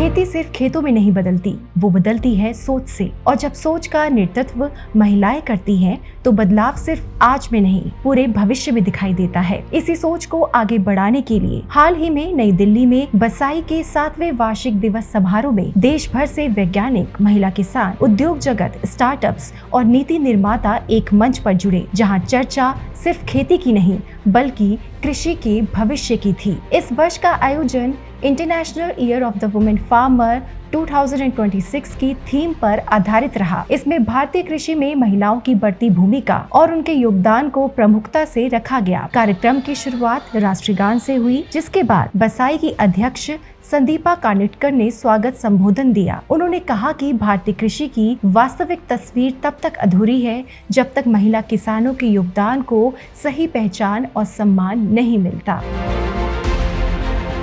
खेती सिर्फ खेतों में नहीं बदलती, वो बदलती है सोच से। और जब सोच का नेतृत्व महिलाएं करती हैं, तो बदलाव सिर्फ आज में नहीं, पूरे भविष्य में दिखाई देता है। इसी सोच को आगे बढ़ाने के लिए हाल ही में नई दिल्ली में बसाई के 7वें वार्षिक दिवस समारोह में देश भर से वैज्ञानिक, महिला किसान, उद्योग जगत, स्टार्टअप्स और नीति निर्माता एक मंच पर जुड़े, जहां चर्चा सिर्फ खेती की नहीं बल्कि कृषि के भविष्य की थी। इस वर्ष का आयोजन international year of the women farmer 2026 की थीम पर आधारित रहा। इसमें भारतीय कृषि में महिलाओं की बढ़ती भूमिका और उनके योगदान को प्रमुखता से रखा गया। कार्यक्रम की शुरुआत राष्ट्रीय गान से हुई, जिसके बाद बसाई की अध्यक्ष संदीपा कानिटकर ने स्वागत संबोधन दिया। उन्होंने कहा कि भारतीय कृषि की वास्तविक तस्वीर तब तक अधूरी है जब तक महिला किसानों के योगदान को सही पहचान और सम्मान नहीं मिलता।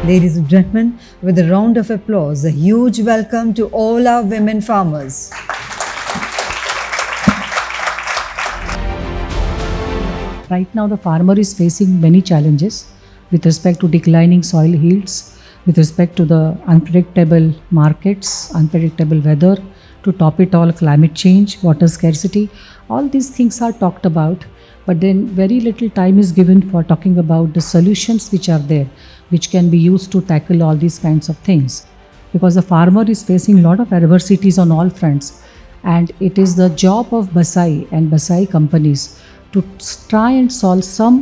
Ladies and gentlemen, with a round of applause, a huge welcome to all our women farmers. Right now, the farmer is facing many challenges with respect to declining soil yields, with respect to the unpredictable markets, unpredictable weather, to top it all, climate change, water scarcity. All these things are talked about, but then very little time is given for talking about the solutions which are there, which can be used to tackle all these kinds of things. Because the farmer is facing a lot of adversities on all fronts, and it is the job of Basai and Basai companies to try and solve some,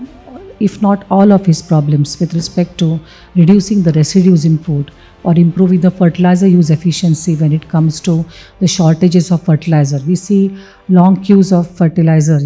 if not all of his problems with respect to reducing the residues in food or improving the fertilizer use efficiency when it comes to the shortages of fertilizer. We see long queues of fertilizer,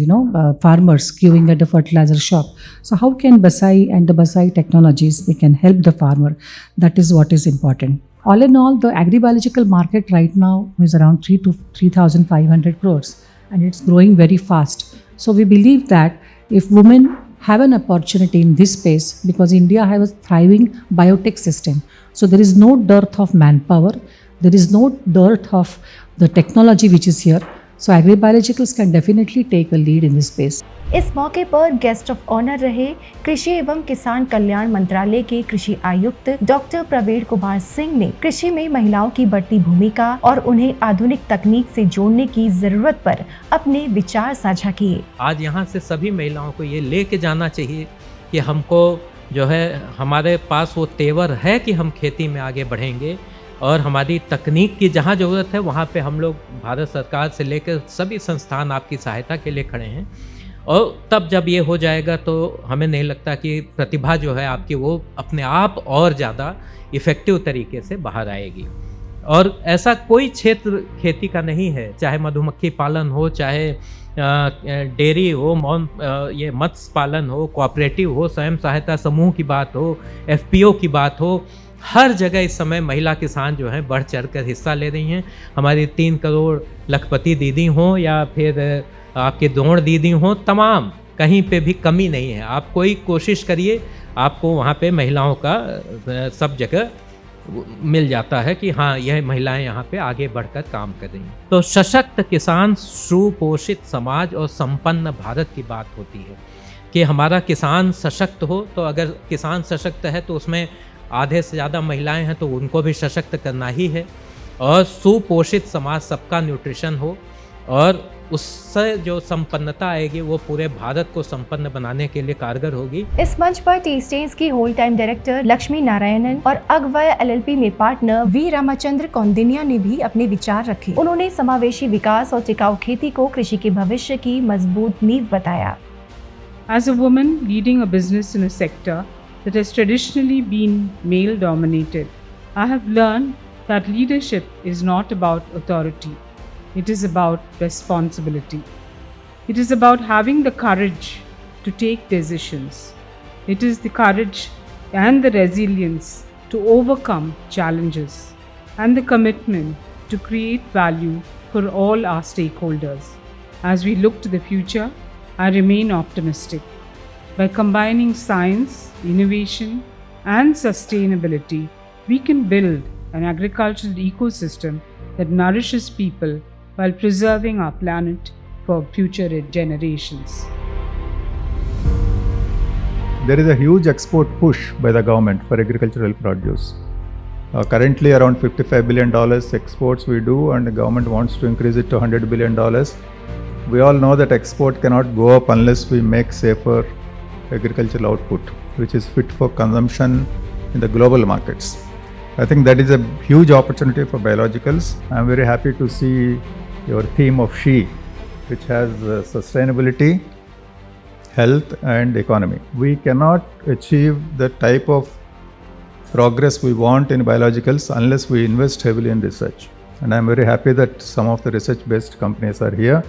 farmers queuing at the fertilizer shop. So how can Basai and the Basai technologies, they can help the farmer? That is what is important. All in all, the agri-biological market right now is around 3 to 3,500 crores, and it's growing very fast. So we believe that if women have an opportunity in this space, because India has a thriving biotech system, so there is no dearth of manpower, there is no dearth of the technology which is here. So agri-biologicals can definitely take a lead in this space. इस मौके पर guest of honour रहे कृषि एवं किसान कल्याण मंत्रालय के कृषि आयुक्त डॉक्टर प्रवीण कुमार सिंह ने कृषि में महिलाओं की बढ़ती भूमिका और उन्हें आधुनिक तकनीक से जोड़ने की जरूरत पर अपने विचार साझा किए। आज यहाँ से सभी महिलाओं को ये लेके जाना चाहिए कि हमको जो है, हमारे पास वो तेवर है कि हम खेती में आगे बढ़ेंगे, और हमारी तकनीक की जहाँ ज़रूरत है वहाँ पे हम लोग भारत सरकार से लेकर सभी संस्थान आपकी सहायता के लिए खड़े हैं। और तब जब ये हो जाएगा तो हमें नहीं लगता कि प्रतिभा जो है आपकी वो अपने आप और ज़्यादा इफ़ेक्टिव तरीके से बाहर आएगी। और ऐसा कोई क्षेत्र खेती का नहीं है, चाहे मधुमक्खी पालन हो, चाहे डेयरी हो, ये मत्स्य पालन हो, कोऑपरेटिव हो, स्वयं सहायता समूह की बात हो, एफपीओ की बात हो, हर जगह इस समय महिला किसान जो हैं बढ़ चढ़ कर हिस्सा ले रही हैं। हमारी 3 करोड़ लखपति दीदी हों या फिर आपके द्रोण दीदी हों, तमाम कहीं पे भी कमी नहीं है। आप कोई कोशिश करिए, आपको वहाँ पे महिलाओं का सब जगह मिल जाता है कि हाँ, यह महिलाएं यहाँ पे आगे बढ़कर काम कर रही हैं। तो सशक्त किसान, सुपोषित समाज और संपन्न भारत की बात होती है कि हमारा किसान सशक्त हो। तो अगर किसान सशक्त है तो उसमें आधे से ज़्यादा महिलाएं हैं, तो उनको भी सशक्त करना ही है। और सुपोषित समाज, सबका न्यूट्रिशन हो, और उससे जो संपन्नता आएगी वो पूरे भारत को संपन्न बनाने के लिए कारगर होगी। इस मंच पर टी स्टेन्स की whole time director Lakshmi Narayanan और अगवय एलएलपी में पार्टनर वी रामचंद्र कौंडिन्या ने भी अपने विचार रखे। उन्होंने समावेशी विकास और टिकाऊ खेती को कृषि के भविष्य की मजबूत नींव बताया। As a woman leading a business in a sector that has traditionally been male dominated, I have learned that leadership is not about authority. It is about responsibility. It is about having the courage to take decisions. It is the courage and the resilience to overcome challenges, and the commitment to create value for all our stakeholders. As we look to the future, I remain optimistic. By combining science, innovation, and sustainability, we can build an agricultural ecosystem that nourishes people while preserving our planet for future generations. There is a huge export push by the government for agricultural produce. Currently around $55 billion exports we do, and the government wants to increase it to $100 billion. We all know that export cannot go up unless we make safer agricultural output, which is fit for consumption in the global markets. I think that is a huge opportunity for biologicals. I am very happy to see your theme of SHE, which has sustainability, health and economy. We cannot achieve the type of progress we want in biologicals unless we invest heavily in research. And I am very happy that some of the research-based companies are here.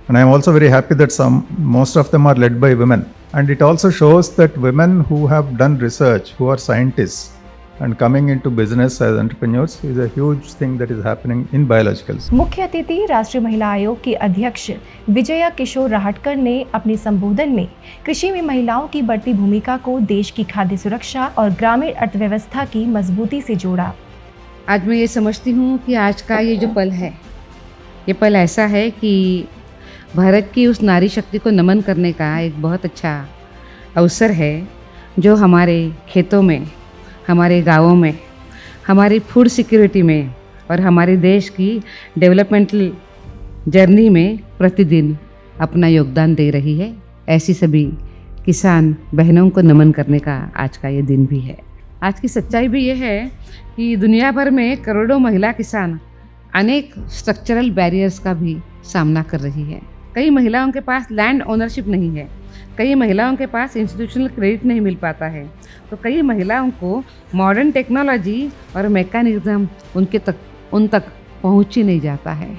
And I am also very happy that most of them are led by women. And it also shows that women who have done research, who are scientists, and coming into business as entrepreneurs is a huge thing that is happening in biologicals. मुख्य अतिथि राष्ट्रीय महिला आयोग की अध्यक्ष विजया किशोर राहटकर ने अपने संबोधन में कृषि में महिलाओं की बढ़ती भूमिका को देश की खाद्य सुरक्षा और ग्रामीण अर्थव्यवस्था की मजबूती से जोड़ा। आज मैं ये समझती हूँ कि आज का ये जो पल है, ये पल ऐसा है कि भारत की उस नारी शक्ति को नमन करने का एक बहुत अच्छा अवसर है, जो हमारे खेतों में, हमारे गांवों में, हमारी फूड सिक्योरिटी में और हमारे देश की डेवलपमेंटल जर्नी में प्रतिदिन अपना योगदान दे रही है। ऐसी सभी किसान बहनों को नमन करने का आज का ये दिन भी है। आज की सच्चाई भी ये है कि दुनिया भर में करोड़ों महिला किसान अनेक स्ट्रक्चरल बैरियर्स का भी सामना कर रही है। कई महिलाओं के पास लैंड ओनरशिप नहीं है, कई महिलाओं के पास इंस्टीट्यूशनल क्रेडिट नहीं मिल पाता है, तो कई महिलाओं को मॉडर्न टेक्नोलॉजी और मैकेनिज्म उन तक पहुंच ही नहीं जाता है।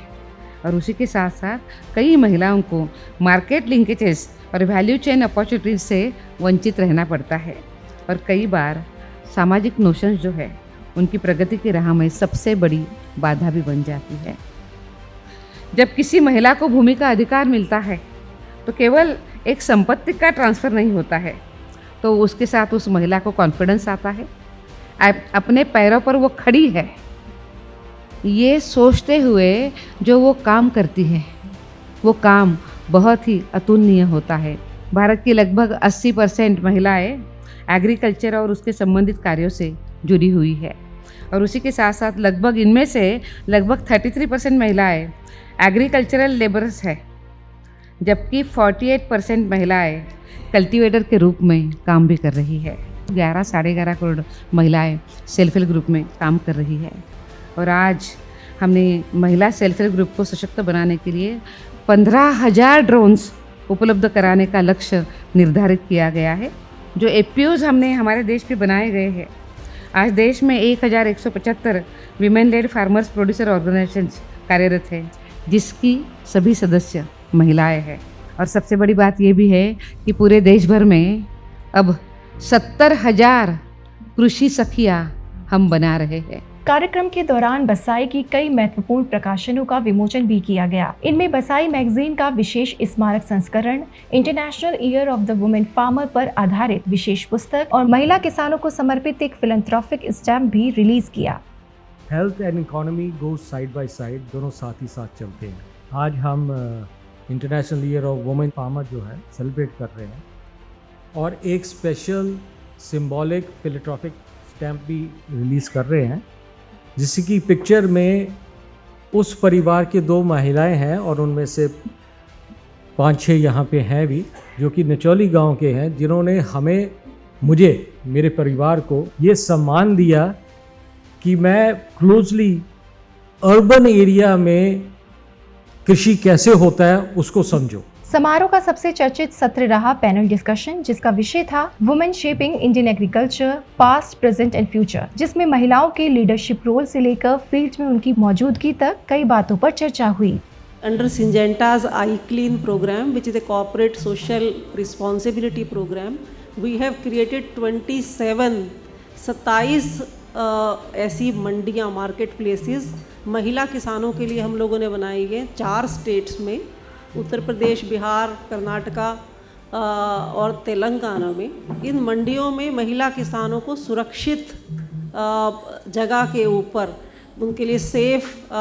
और उसी के साथ साथ कई महिलाओं को मार्केट लिंकेजेस और वैल्यू चेन अपॉर्चुनिटीज से वंचित रहना पड़ता है, और कई बार सामाजिक नोशंस जो है उनकी प्रगति की राह में सबसे बड़ी बाधा भी बन जाती है। जब किसी महिला को भूमि का अधिकार मिलता है तो केवल एक संपत्ति का ट्रांसफ़र नहीं होता है, तो उसके साथ उस महिला को कॉन्फिडेंस आता है, अपने पैरों पर वो खड़ी है, ये सोचते हुए जो वो काम करती है वो काम बहुत ही अतुलनीय होता है। भारत की लगभग 80% महिलाएं एग्रीकल्चर और उसके संबंधित कार्यों से जुड़ी हुई है, और उसी के साथ साथ लगभग इनमें से लगभग 33% महिलाएं एग्रीकल्चरल लेबरर्स है, जबकि 48% महिलाएं कल्टीवेटर के रूप में काम भी कर रही है। 11-11.5 करोड़ महिलाएं सेल्फ हेल्प ग्रुप में काम कर रही है, और आज हमने महिला सेल्फ हेल्प ग्रुप को सशक्त बनाने के लिए 15,000 ड्रोन्स उपलब्ध कराने का लक्ष्य निर्धारित किया गया है। जो एपीओज हमने हमारे देश पे बनाए गए हैं, आज देश में 1175 women led farmers producer organizations कार्यरत हैं, जिसकी सभी सदस्य महिलाएं हैं। और सबसे बड़ी बात ये भी है कि पूरे देश भर में अब 70,000 कृषि सखियां हम बना रहे हैं। कार्यक्रम के दौरान बसाई की कई महत्वपूर्ण प्रकाशनों का विमोचन भी किया गया। इनमें बसाई मैगजीन का विशेष स्मारक संस्करण, international year of the women farmer पर आधारित विशेष पुस्तक और महिला किसानों को समर्पित एक फिलैंथ्रोपिक स्टैम्प भी रिलीज किया। Health and economy goes side by side, दोनों साथ ही साथ चलते हैं। आज हम international year of women farmer जो है सेलिब्रेट कर रहे हैं, और एक स्पेशल सिंबॉलिक फिलैंथ्रोपिक स्टैम्प भी रिलीज़ कर रहे हैं, जिसकी पिक्चर में उस परिवार के 2 महिलाएं हैं, और उनमें से 5-6 यहाँ पे हैं भी, जो कि निचौली गांव के हैं, जिन्होंने मुझे मेरे परिवार को ये सम्मान दिया कि मैं क्लोजली अर्बन एरिया में कृषि कैसे होता है उसको समझो। समारोह का सबसे चर्चित सत्र रहा पैनल डिस्कशन, जिसका विषय था women shaping Indian agriculture past, present and future, जिसमें महिलाओं के लीडरशिप रोल से लेकर फील्ड में उनकी मौजूदगी तक कई बातों पर चर्चा हुई। Under Syngenta's iClean program, which is a corporate social responsibility program, we have created 27 ऐसी मंडियाँ, मार्केट प्लेसेस महिला किसानों के लिए हम लोगों ने बनाई है 4 स्टेट्स में, उत्तर प्रदेश, बिहार, कर्नाटका और तेलंगाना में। इन मंडियों में महिला किसानों को सुरक्षित जगह के ऊपर उनके लिए safe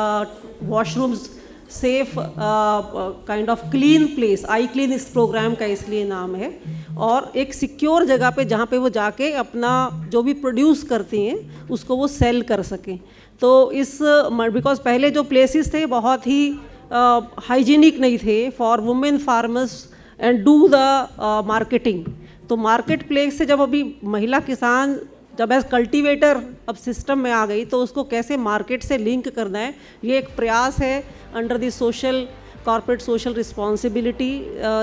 washrooms safe kind of clean place, I clean इस प्रोग्राम का इसलिए नाम है, और एक सिक्योर जगह पे जहाँ पे वो जाके अपना जो भी प्रोड्यूस करती हैं उसको वो सेल कर सकें। तो इस बिकॉज पहले जो प्लेसेस थे बहुत ही हाइजीनिक नहीं थे for women farmers and do the marketing. तो मार्केट प्लेस से जब अभी महिला किसान जब एज कल्टीवेटर अब सिस्टम में आ गई तो उसको कैसे मार्केट से लिंक करना है, ये एक प्रयास है under the social corporate social responsibility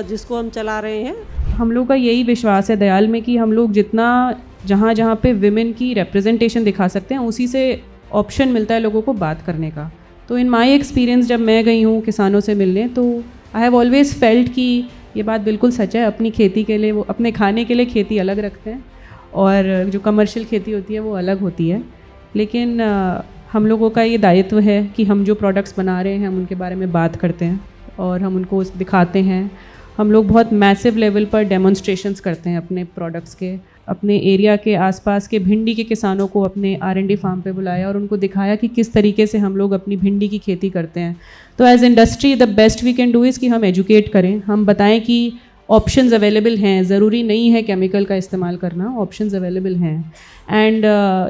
जिसको हम चला रहे हैं। हम लोग का यही विश्वास है दयाल में कि हम लोग जितना जहाँ जहाँ पे विमेन की रिप्रेजेंटेशन दिखा सकते हैं उसी से ऑप्शन मिलता है लोगों को बात करने का। तो इन माई एक्सपीरियंस जब मैं गई हूँ किसानों से मिलने, तो आई हैव ऑलवेज़ फेल्ट कि ये बात बिल्कुल सच है, अपनी खेती के लिए वो अपने खाने के लिए खेती अलग रखते हैं और जो कमर्शियल खेती होती है वो अलग होती है। लेकिन हम लोगों का ये दायित्व है कि हम जो प्रोडक्ट्स बना रहे हैं हम उनके बारे में बात करते हैं और हम उनको दिखाते हैं। हम लोग बहुत मैसिव लेवल पर डेमोन्स्ट्रेशंस करते हैं अपने प्रोडक्ट्स के। अपने एरिया के आसपास के भिंडी के किसानों को अपने R&D फार्म पे बुलाया और उनको दिखाया कि किस तरीके से हम लोग अपनी भिंडी की खेती करते हैं। तो as industry the best we can do is कि हम एजुकेट करें, हम बताएं कि ऑप्शंस अवेलेबल हैं, ज़रूरी नहीं है केमिकल का इस्तेमाल करना, ऑप्शंस अवेलेबल हैं। एंड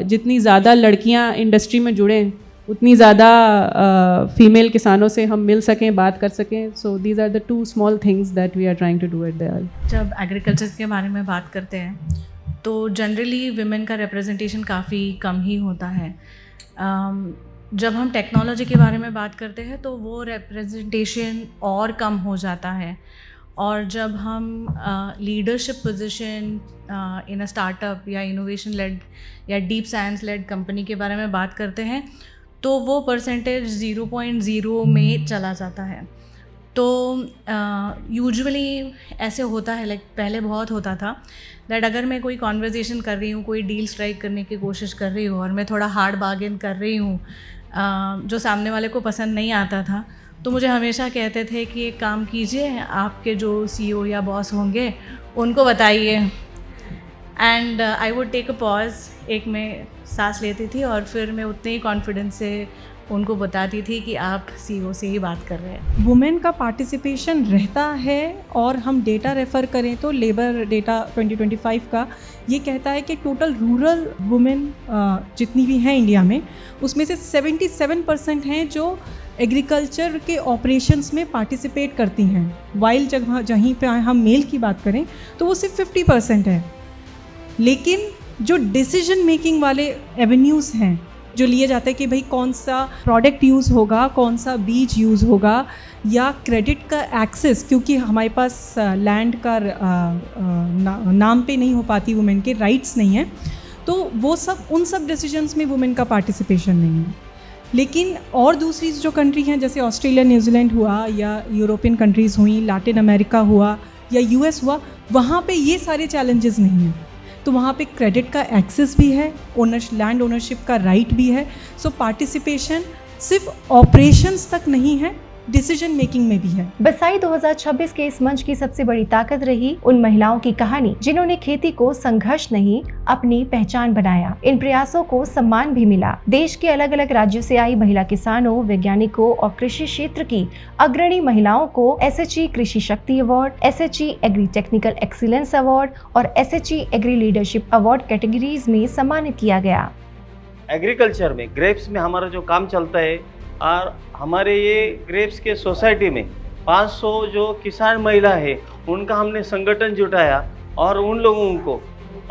जितनी ज़्यादा लड़कियां इंडस्ट्री में जुड़ें उतनी ज़्यादा फीमेल किसानों से हम मिल सकें, बात कर सकें। So these are the 2 small things that we are trying to do at Dayal. जब एग्रीकल्चर के बारे में बात करते हैं तो जनरली विमेन का रिप्रेजेंटेशन काफ़ी कम ही होता है। जब हम टेक्नोलॉजी के बारे में बात करते हैं तो वो रिप्रेजेंटेशन और कम हो जाता है। और जब हम leadership position in a startup या इनोवेशन लेड या डीप साइंस लेड कंपनी के बारे में बात करते हैं तो वो परसेंटेज 0.0 में चला जाता है। तो यूजुअली ऐसे होता है, लाइक पहले बहुत होता था दैट अगर मैं कोई कॉन्वर्जेसन कर रही हूँ, कोई डील स्ट्राइक करने की कोशिश कर रही हूँ और मैं थोड़ा हार्ड बार्गेन कर रही हूँ जो सामने वाले को पसंद नहीं आता था, तो मुझे हमेशा कहते थे कि एक काम कीजिए, आपके जो CEO या बॉस होंगे उनको बताइए। And I would take a pause, एक मैं सांस लेती थी और फिर मैं उतने ही कॉन्फिडेंस से उनको बताती थी कि आप CEO से ही बात कर रहे हैं। वुमेन का पार्टिसिपेशन रहता है और हम डेटा रेफ़र करें तो लेबर डेटा 2025 का ये कहता है कि टोटल रूरल वुमेन जितनी भी हैं इंडिया में उसमें से 77% हैं जो एग्रीकल्चर के ऑपरेशंस में पार्टिसिपेट करती हैं। वाइल जब जहीं पे हम मेल की बात करें तो वो सिर्फ 50% है। लेकिन जो डिसीजन मेकिंग वाले एवेन्यूज़ हैं जो लिए जाते हैं कि भाई कौन सा प्रोडक्ट यूज़ होगा, कौन सा बीज यूज़ होगा या क्रेडिट का एक्सेस, क्योंकि हमारे पास लैंड का नाम पे नहीं हो पाती, वुमेन के राइट्स नहीं हैं, तो वो सब उन सब डिसीजंस में वुमेन का पार्टिसिपेशन नहीं है। लेकिन और दूसरी जो कंट्री हैं जैसे ऑस्ट्रेलिया, न्यूजीलैंड हुआ या यूरोपियन कंट्रीज़ हुई, लैटिन अमेरिका हुआ या US हुआ, वहाँ पे ये सारे चैलेंजेस नहीं हैं। तो वहाँ पे क्रेडिट का एक्सेस भी है, लैंड ओनरशिप का राइट भी है। सो पार्टिसिपेशन सिर्फ ऑपरेशंस तक नहीं है, डिसीजन मेकिंग में भी है। बसाई 2026 के इस मंच की सबसे बड़ी ताकत रही उन महिलाओं की कहानी जिन्होंने खेती को संघर्ष नहीं अपनी पहचान बनाया। इन प्रयासों को सम्मान भी मिला। देश के अलग अलग राज्यों से आई महिला किसानों, वैज्ञानिकों और कृषि क्षेत्र की अग्रणी महिलाओं को SHE Krishi Shakti award, SHE agri technical excellence award और SHE agri leadership award categories में सम्मानित किया गया। एग्रीकल्चर में ग्रेप्स में हमारा जो काम चलता है और हमारे ये ग्रेप्स के सोसाइटी में 500 जो किसान महिला है उनका हमने संगठन जुटाया और उन लोगों को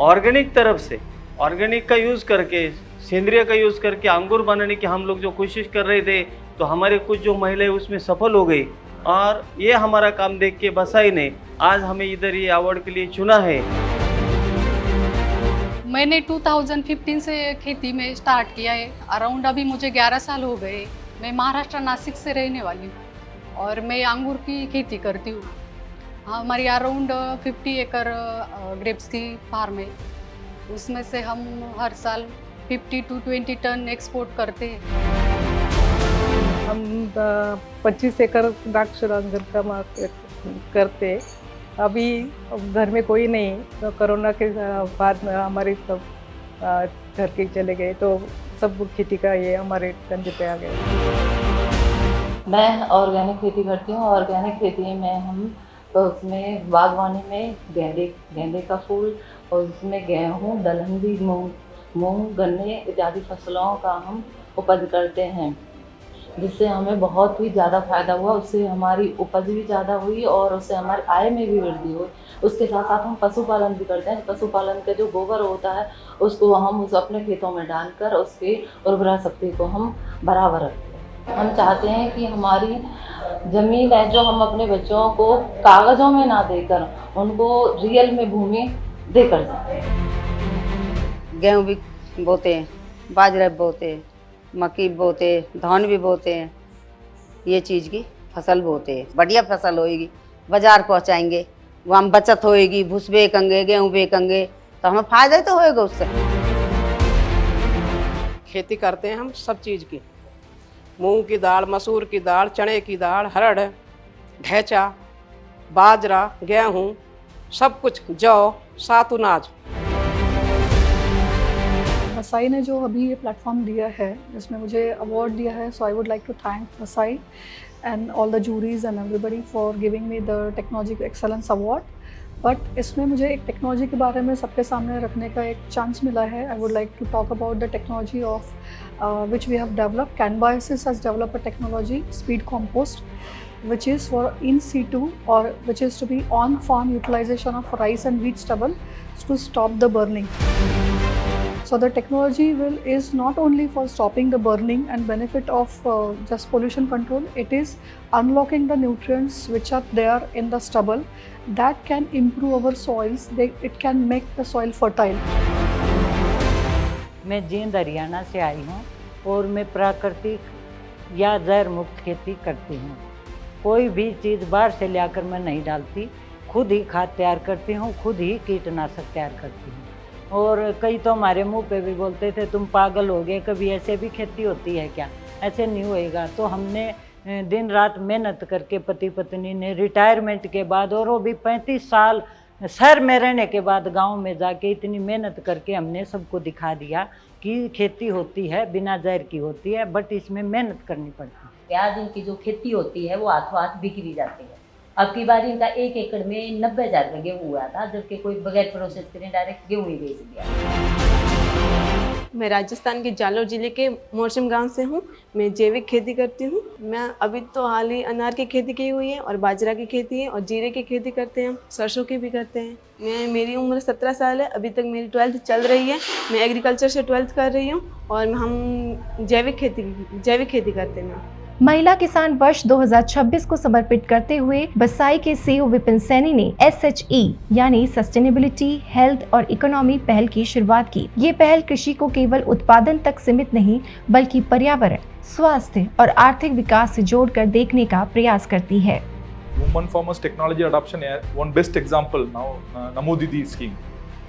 ऑर्गेनिक तरफ से ऑर्गेनिक का यूज़ करके, सेंद्रिय का यूज़ करके अंगूर बनाने की हम लोग जो कोशिश कर रहे थे, तो हमारे कुछ जो महिलाएं उसमें सफल हो गई और ये हमारा काम देख के बसाई ने आज हमें इधर ये अवार्ड के लिए चुना है। मैंने 2015 से खेती में स्टार्ट किया है। अराउंड अभी मुझे 11 साल हो गए। मैं महाराष्ट्र नासिक से रहने वाली हूँ और मैं अंगूर की खेती करती हूँ। हमारी अराउंड 50 एकड़ ग्रेप्स की फार्म है। उसमें से हम हर साल 50 to 20 टन एक्सपोर्ट करते हैं। हम 25 एकड़ द्राक्ष रंजन का मार्केट करते हैं। अभी घर में कोई नहीं, तो कोरोना के बाद में हमारे सब घर के चले गए, तो सब खेती का ये हमारे कंधे पे आ गए। मैं ऑर्गेनिक खेती करती हूँ। ऑर्गेनिक खेती में हम तो उसमें बागवानी में गेंदे का फूल और उसमें गेहूँ, दलहनी, मूंग, गन्ने इत्यादि फसलों का हम उपज करते हैं, जिससे हमें बहुत ही ज़्यादा फ़ायदा हुआ। उससे हमारी उपज भी ज़्यादा हुई और उससे हमारी आय में भी वृद्धि हुई। उसके साथ साथ हम पशुपालन भी करते हैं। पशुपालन का जो गोबर होता है उसको हम अपने खेतों में डालकर उसकी उर्वरा शक्ति को हम बराबर रखते हैं। हम चाहते हैं कि हमारी ज़मीन है जो हम अपने बच्चों को कागज़ों में ना देकर उनको रियल में भूमि देकर जाते हैं। गेहूँ भी बोते हैं, बाजरा भी बोते हैं, मक्की बोते हैं, धान भी बोते हैं। ये चीज़ की फसल बोते हैं। बढ़िया फसल होएगी, बाजार पहुंचाएंगे, वहाँ हम बचत होएगी, भूस बेचेंगे, गेहूँ बेचेंगे तो हमें फायदा ही तो होएगा उससे। खेती करते हैं हम सब चीज़ की, मूंग की दाल, मसूर की दाल, चने की दाल, हरड़, ढैचा, बाजरा, गेहूँ, सब कुछ, जौ, सात अनाज। वसाई ने जो अभी ये प्लेटफॉर्म दिया है, जिसमें मुझे अवार्ड दिया है, so I would like to thank Vasai and all the juries and everybody for giving me the technology excellence award. But इसमें मुझे एक टेक्नोलॉजी के बारे में सबके सामने रखने का एक चांस मिला है। I would like to talk about the technology of which we have developed. Canbiosis has developed a technology, speed compost, which is for in situ or which is to be on farm utilization of rice and wheat stubble to stop the burning. So the technology is not only for stopping the burning and benefit of just pollution control, it is unlocking the nutrients which are there in the stubble that can improve our soils. It can make the soil fertile. मैं जींद हरियाणा से आई हूँ और मैं प्राकृतिक या जहर मुक्त खेती करती हूँ। कोई भी चीज़ बाहर से लाकर मैं नहीं डालती, खुद ही खाद तैयार करती हूँ, खुद ही कीटनाशक तैयार करती हूँ। और कई तो हमारे मुंह पे भी बोलते थे तुम पागल हो गए, कभी ऐसे भी खेती होती है क्या, ऐसे नहीं होएगा। तो हमने दिन रात मेहनत करके पति पत्नी ने रिटायरमेंट के बाद और वो भी 35 साल शहर में रहने के बाद गांव में जाके इतनी मेहनत करके हमने सबको दिखा दिया कि खेती होती है, बिना जहर की होती है, बट इसमें मेहनत करनी पड़ती है। प्याज इनकी जो खेती होती है वो हाथों हाथ बिक्री जाती है। अब की बार इनका 1 एकड़ में 90,000 रुपये गेहूँ हुआ था, जबकि कोई बगैर प्रोसेस करें डायरेक्ट गेहूँ ही बेच दिया। मैं राजस्थान के जालोर ज़िले के मोरसिम गांव से हूँ। मैं जैविक खेती करती हूँ। मैं अभी तो हाल ही अनार की खेती की हुई है और बाजरा की खेती है और जीरे की खेती करते हैं, सरसों की भी करते हैं। मेरी उम्र 17 साल है, अभी तक मेरी 12th चल रही है। मैं एग्रीकल्चर से 12th कर रही हूँ और हम जैविक खेती करते हैं। महिला किसान वर्ष 2026 को समर्पित करते हुए बसाई के सीईओ विपिन सैनी ने SHE यानी सस्टेनेबिलिटी, हेल्थ और इकोनॉमी पहल की शुरुआत की। ये पहल कृषि को केवल उत्पादन तक सीमित नहीं बल्कि पर्यावरण, स्वास्थ्य और आर्थिक विकास से जोड़कर देखने का प्रयास करती है। Women farmers technology adoption one best example now Namo Didi scheme.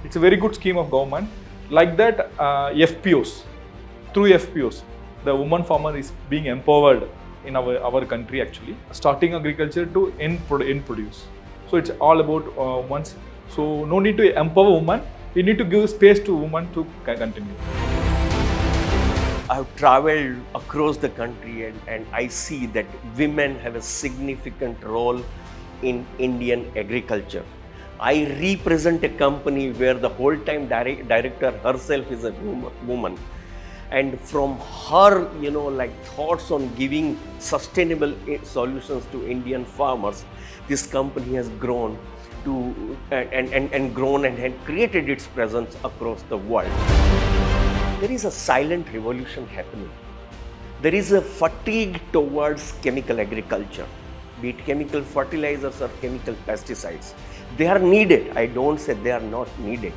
It's a very good scheme of government. Like that FPOs, through FPOs the woman farmer is being empowered in our country actually, starting agriculture to end produce. So it's all about women. So no need to empower women, we need to give space to women to continue. I have traveled across the country and I see that women have a significant role in Indian agriculture. I represent a company where the whole-time director herself is a woman. And from her, thoughts on giving sustainable solutions to Indian farmers, this company has grown and grown and created its presence across the world. There is a silent revolution happening. There is a fatigue towards chemical agriculture, be it chemical fertilizers or chemical pesticides. They are needed. I don't say they are not needed,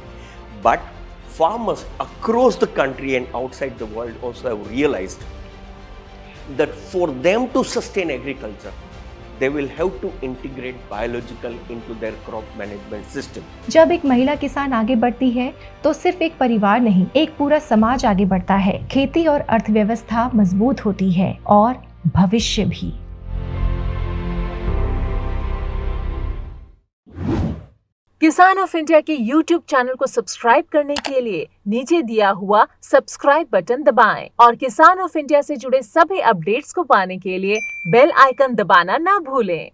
but farmers across the country and outside the world also have realized that for them to sustain agriculture, they will have to integrate biological into their crop management system. जब एक महिला किसान आगे बढ़ती है तो सिर्फ एक परिवार नहीं, एक पूरा समाज आगे बढ़ता है। खेती और अर्थव्यवस्था मजबूत होती है और भविष्य भी। किसान ऑफ इंडिया के YouTube चैनल को सब्सक्राइब करने के लिए नीचे दिया हुआ सब्सक्राइब बटन दबाएं और किसान ऑफ इंडिया से जुड़े सभी अपडेट्स को पाने के लिए बेल आइकन दबाना ना भूलें।